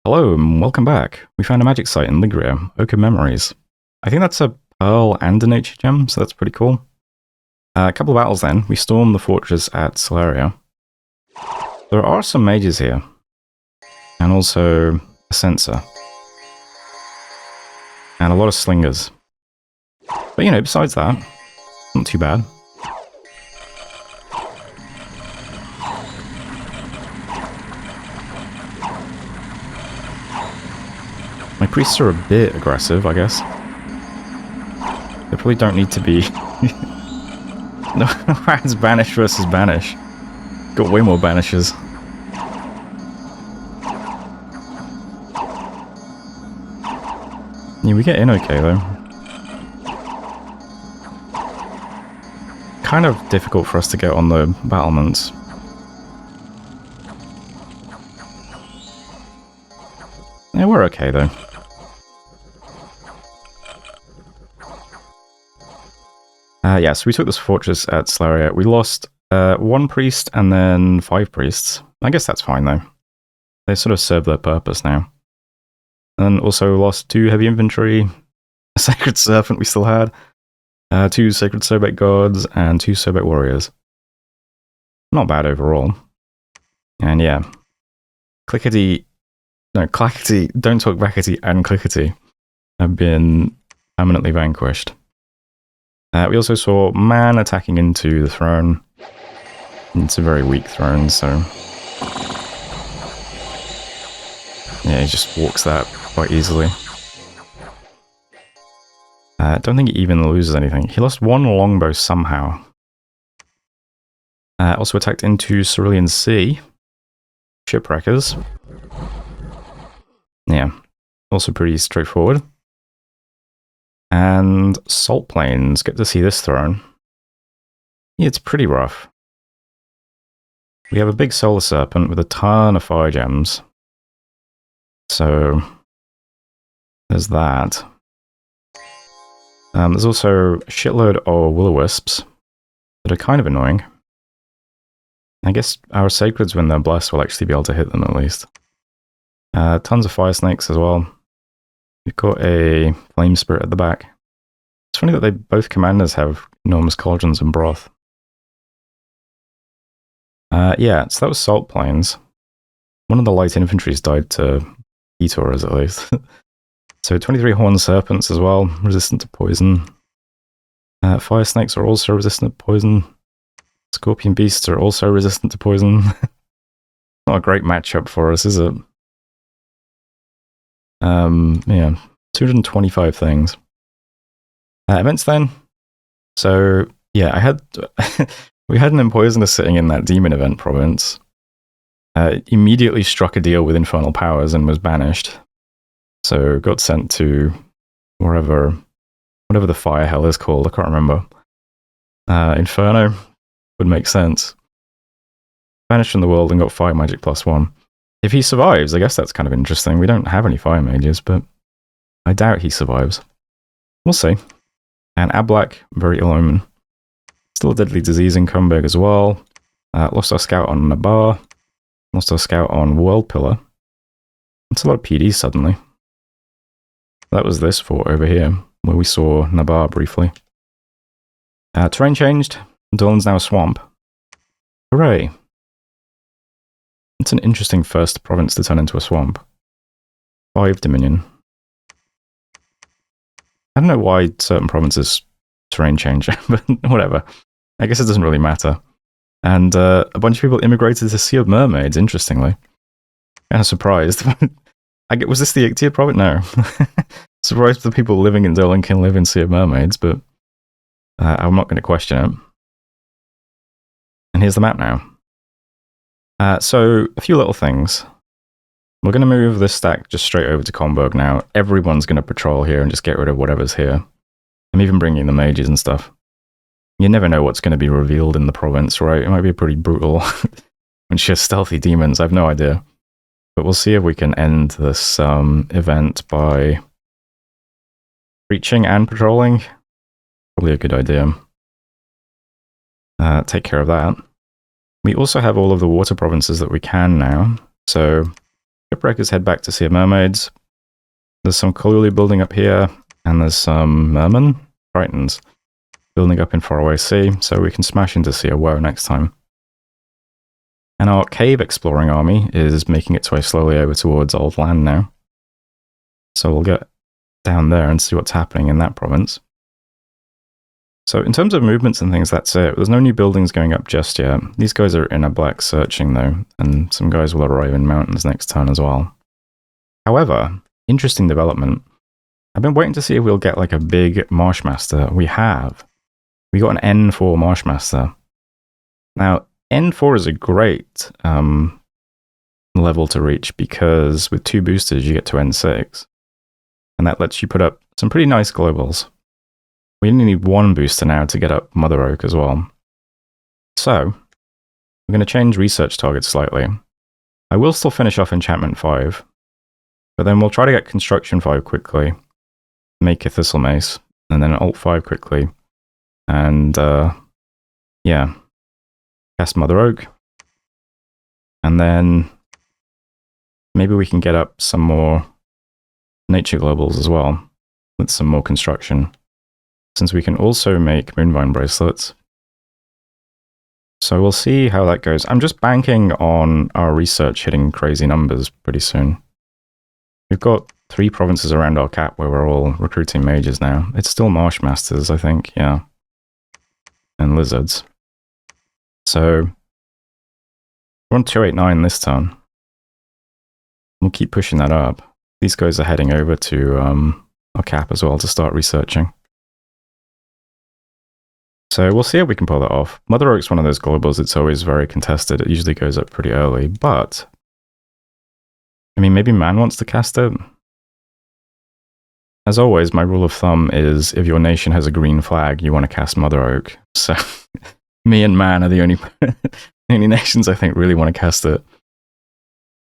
Hello and welcome back. We found a magic site in Ligria, Oak of Memories. I think that's a pearl and a nature gem, so that's pretty cool. A couple of battles then. We stormed the fortress at Sceleria. There are some mages here. And also a sensor. And a lot of slingers. But you know, besides that, not too bad. My priests are a bit aggressive, I guess. They probably don't need to be... No, it's Banish versus Banish. Got way more Banishes. Yeah, we get in okay, though. Kind of difficult for us to get on the battlements. Yeah, we're okay, though. Yeah, so we took this fortress at Sceleria. We lost one priest and then 5 priests. I guess that's fine, though. They sort of serve their purpose now. And also lost 2 heavy infantry, a sacred serpent we still had, 2 sacred Sobek gods, and 2 Sobek warriors. Not bad overall. And yeah, Clackety, Don't Talk Backety, and Clickety have been permanently vanquished. We also saw Man attacking into the throne. It's a very weak throne, so... yeah, he just walks that quite easily. I don't think he even loses anything. He lost 1 longbow somehow. Also attacked into Cerulean Sea. Shipwreckers. Yeah, also pretty straightforward. And Salt Plains, get to see this throne. Yeah, it's pretty rough. We have a big Solar Serpent with a ton of fire gems. So, there's that. There's also a shitload of will-o-wisps that are kind of annoying. I guess our sacreds, when they're blessed, will actually be able to hit them at least. Tons of fire snakes as well. We've got a flame spirit at the back. It's funny that both commanders have enormous cauldrons and broth. Yeah, so that was Salt Plains. One of the light infantries died to Etours, at least. So 23 horned serpents as well, resistant to poison. Fire snakes are also resistant to poison. Scorpion beasts are also resistant to poison. Not a great matchup for us, is it? Yeah, 225 things. Events then. So, yeah, we had an Empoisoner sitting in that demon event province. Immediately struck a deal with infernal powers and was banished. So, got sent to whatever the fire hell is called, I can't remember. Inferno would make sense. Banished from the world and got fire magic +1. If he survives, I guess that's kind of interesting. We don't have any fire mages, but I doubt he survives. We'll see. And Ablak, very ill omen. Still a deadly disease in Comberg as well. Lost our scout on Nabar. Lost our scout on World Pillar. It's a lot of PD suddenly. That was this fort over here, where we saw Nabar briefly. Terrain changed. Dolan's now a swamp. Hooray. It's an interesting first province to turn into a swamp. 5 Dominion. I don't know why certain provinces terrain change, but whatever. I guess it doesn't really matter. And a bunch of people immigrated to Sea of Mermaids, interestingly. Kind of surprised. Was this the Ictia province? No. Surprised the people living in Dolan can live in Sea of Mermaids, but I'm not going to question it. And here's the map now. So, a few little things. We're going to move this stack just straight over to Comberg now. Everyone's going to patrol here and just get rid of whatever's here. I'm even bringing the mages and stuff. You never know what's going to be revealed in the province, right? It might be pretty brutal. And just stealthy demons, I have no idea. But we'll see if we can end this event by preaching and patrolling. Probably a good idea. Take care of that. We also have all of the water provinces that we can now. So Shipwreckers head back to Sea of Mermaids. There's some Kalulu building up here, and there's some Merman Tritons building up in Faraway Sea, so we can smash into Sea of Woe next time. And our cave exploring army is making its way slowly over towards Old Land now. So we'll get down there and see what's happening in that province. So in terms of movements and things, that's it. There's no new buildings going up just yet. These guys are in a black searching though, and some guys will arrive in mountains next turn as well. However, interesting development. I've been waiting to see if we'll get like a big Marshmaster. We have. We got an N4 Marshmaster. Now, N4 is a great level to reach because with 2 boosters you get to N6. And that lets you put up some pretty nice globals. We only need 1 booster now to get up Mother Oak as well. So, we're going to change research targets slightly. I will still finish off Enchantment 5, but then we'll try to get Construction 5 quickly, make a Thistle Mace, and then Alt 5 quickly, and yeah, cast Mother Oak, and then maybe we can get up some more Nature Globals as well, with some more construction. Since we can also make Moonvine bracelets. So we'll see how that goes. I'm just banking on our research hitting crazy numbers pretty soon. We've got 3 provinces around our cap where we're all recruiting mages now. It's still Marshmasters, I think, yeah. And lizards. So we're on 289 this turn. We'll keep pushing that up. These guys are heading over to our cap as well to start researching. So we'll see if we can pull that off. Mother Oak's one of those globals, it's always very contested. It usually goes up pretty early, but I mean, maybe Man wants to cast it. As always, my rule of thumb is if your nation has a green flag, you want to cast Mother Oak. So me and Man are the only nations I think really want to cast it.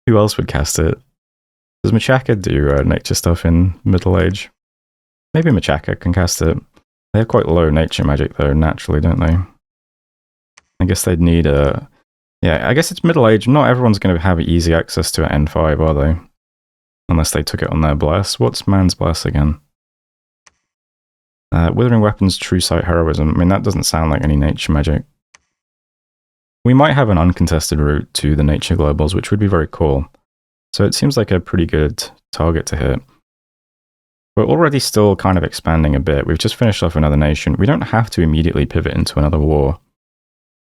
Who else would cast it? Does Machaka do nature stuff in Middle Age? Maybe Machaka can cast it. They have quite low nature magic though, naturally, don't they? I guess they'd need a... Yeah, I guess it's Middle Age. Not everyone's going to have easy access to an N5, are they? Unless they took it on their Bless. What's Man's Bless again? Withering Weapons, True Sight, Heroism. I mean, that doesn't sound like any nature magic. We might have an uncontested route to the nature globals, which would be very cool. So it seems like a pretty good target to hit. We're already still kind of expanding a bit. We've just finished off another nation. We don't have to immediately pivot into another war.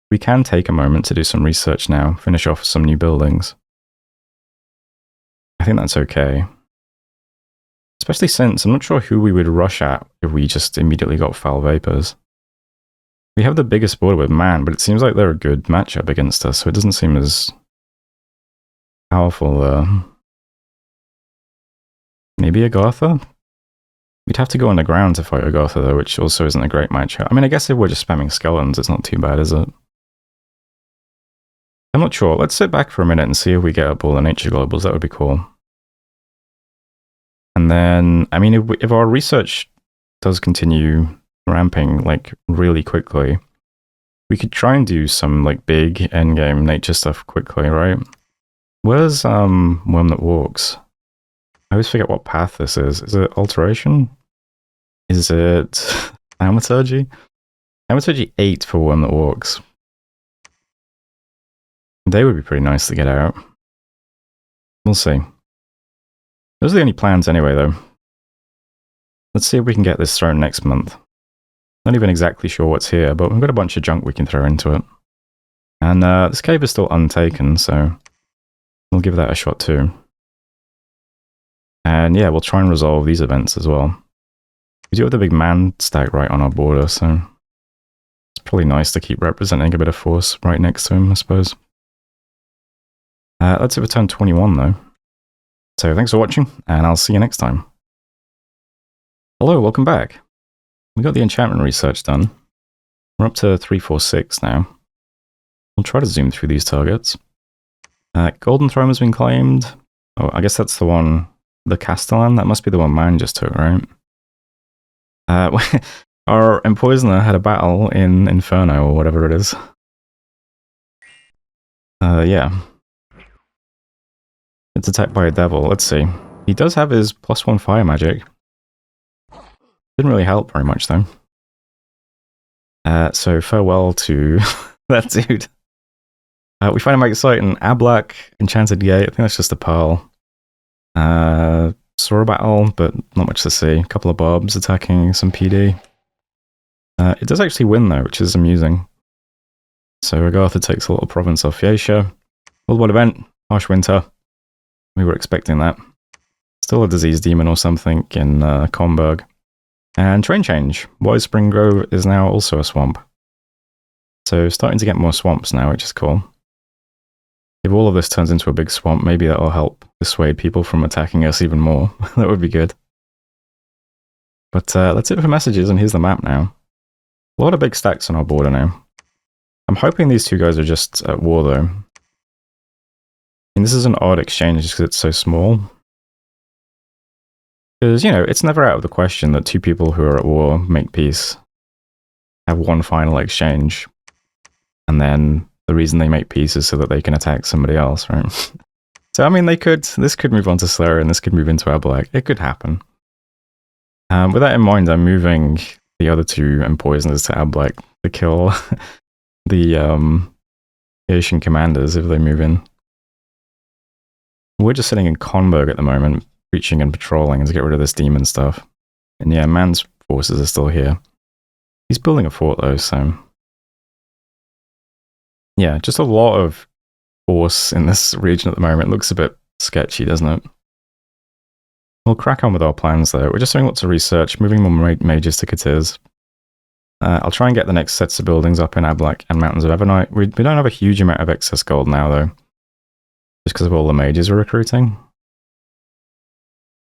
We can take a moment to do some research now, finish off some new buildings. I think that's okay. Especially since I'm not sure who we would rush at if we just immediately got Foul Vapors. We have the biggest border with Man, but it seems like they're a good matchup against us, so it doesn't seem as powerful. Maybe Agartha? We'd have to go underground to fight Agartha, though, which also isn't a great matchup. I mean, I guess if we're just spamming skeletons, it's not too bad, is it? I'm not sure. Let's sit back for a minute and see if we get up all the nature globals. That would be cool. And then, I mean, if our research does continue ramping, like, really quickly, we could try and do some, like, big endgame nature stuff quickly, right? Where's, Worm That Walks? I always forget what path this is. Is it Alteration? Is it Thaumaturgy? Thaumaturgy 8 for Worm That Walks. They would be pretty nice to get out. We'll see. Those are the only plans anyway, though. Let's see if we can get this thrown next month. Not even exactly sure what's here, but we've got a bunch of junk we can throw into it. And this cave is still untaken, so we'll give that a shot too. And yeah, we'll try and resolve these events as well. We do have the big Man stack right on our border, so it's probably nice to keep representing a bit of force right next to him, I suppose. Let's hit a turn 21 though. So thanks for watching, and I'll see you next time. Hello, welcome back. We got the enchantment research done. We're up to 346 now. We'll try to zoom through these targets. Golden Throne has been claimed. Oh, I guess that's the one... The Castellan? That must be the one Man just took, right? Our Empoisoner had a battle in Inferno, or whatever it is. Yeah. It's attacked by a devil. Let's see. He does have his +1 fire magic. Didn't really help very much, though. So farewell to that dude. We find him exciting. Ablak, Enchanted Gate. I think that's just a pearl. Saw a battle, but not much to see. A couple of bobs attacking some PD. It does actually win, though, which is amusing. So Agartha takes a little province off Yaesha. World War event. Harsh winter. We were expecting that. Still a disease demon or something in Comberg. And terrain change. Wise Spring Grove is now also a swamp. So starting to get more swamps now, which is cool. If all of this turns into a big swamp, maybe that'll help dissuade people from attacking us even more. That would be good. But that's it for messages, and here's the map now. A lot of big stacks on our border now. I'm hoping these two guys are just at war, though. And this is an odd exchange just because it's so small. Because, you know, it's never out of the question that two people who are at war make peace. Have one final exchange. And then the reason they make peace is so that they can attack somebody else, right? So, I mean, this could move on to Sceleria and this could move into Ablak. It could happen. With that in mind, I'm moving the other two Empoisoners to Ablak to kill the Asian commanders if they move in. We're just sitting in Konberg at the moment, preaching and patrolling to get rid of this demon stuff. And yeah, Man's forces are still here. He's building a fort though, so... Yeah, just a lot of force in this region at the moment. It looks a bit sketchy, doesn't it? We'll crack on with our plans though. We're just doing lots of research, moving more mages to Katiz. I'll try and get the next sets of buildings up in Ablak and Mountains of Evernight. We don't have a huge amount of excess gold now though. Just because of all the mages we're recruiting.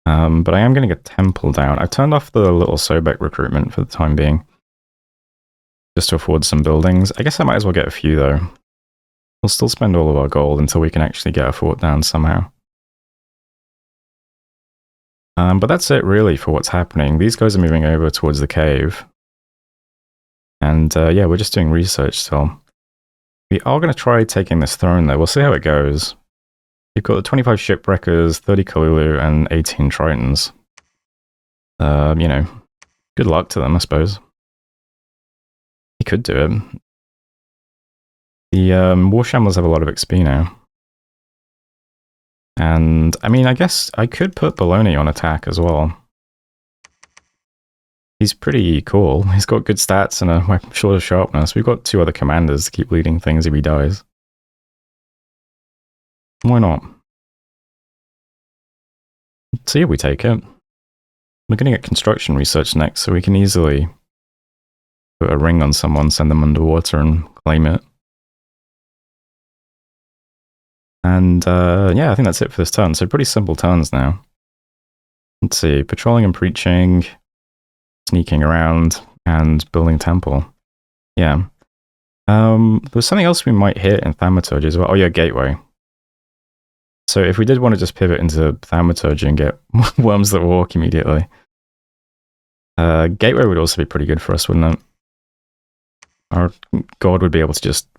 But I am getting a temple down. I've turned off the little Sobek recruitment for the time being. Just to afford some buildings. I guess I might as well get a few though. We'll still spend all of our gold until we can actually get a fort down somehow. But that's it really for what's happening. These guys are moving over towards the cave. And yeah, we're just doing research still. We are going to try taking this throne though. We'll see how it goes. You've got the 25 shipwreckers, 30 Kalulu, and 18 Tritons. You know, good luck to them, I suppose. He could do it. The War Shamblers have a lot of XP now. And, I mean, I guess I could put Bologna on attack as well. He's pretty cool. He's got good stats and a short of sharpness. We've got two other commanders to keep leading things if he dies. Why not? See if we take it. We're going to get construction research next, so we can easily put a ring on someone, send them underwater, and claim it. And yeah, I think that's it for this turn. So pretty simple turns now. Let's see, patrolling and preaching, sneaking around, and building temple. Yeah. There's something else we might hit in Thaumaturgy as well. Oh yeah, Gateway. So if we did want to just pivot into Thaumaturgy and get Worms that walk immediately, Gateway would also be pretty good for us, wouldn't it? Our god would be able to just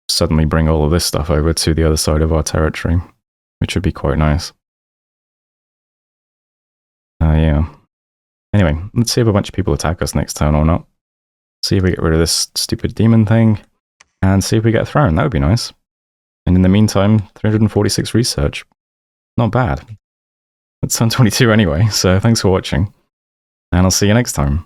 suddenly bring all of this stuff over to the other side of our territory, which would be quite nice. Yeah. Anyway, let's see if a bunch of people attack us next turn or not. See if we get rid of this stupid demon thing, and see if we get a throne. That would be nice. And in the meantime, 346 research. Not bad. It's turn 22 anyway, so thanks for watching, and I'll see you next time.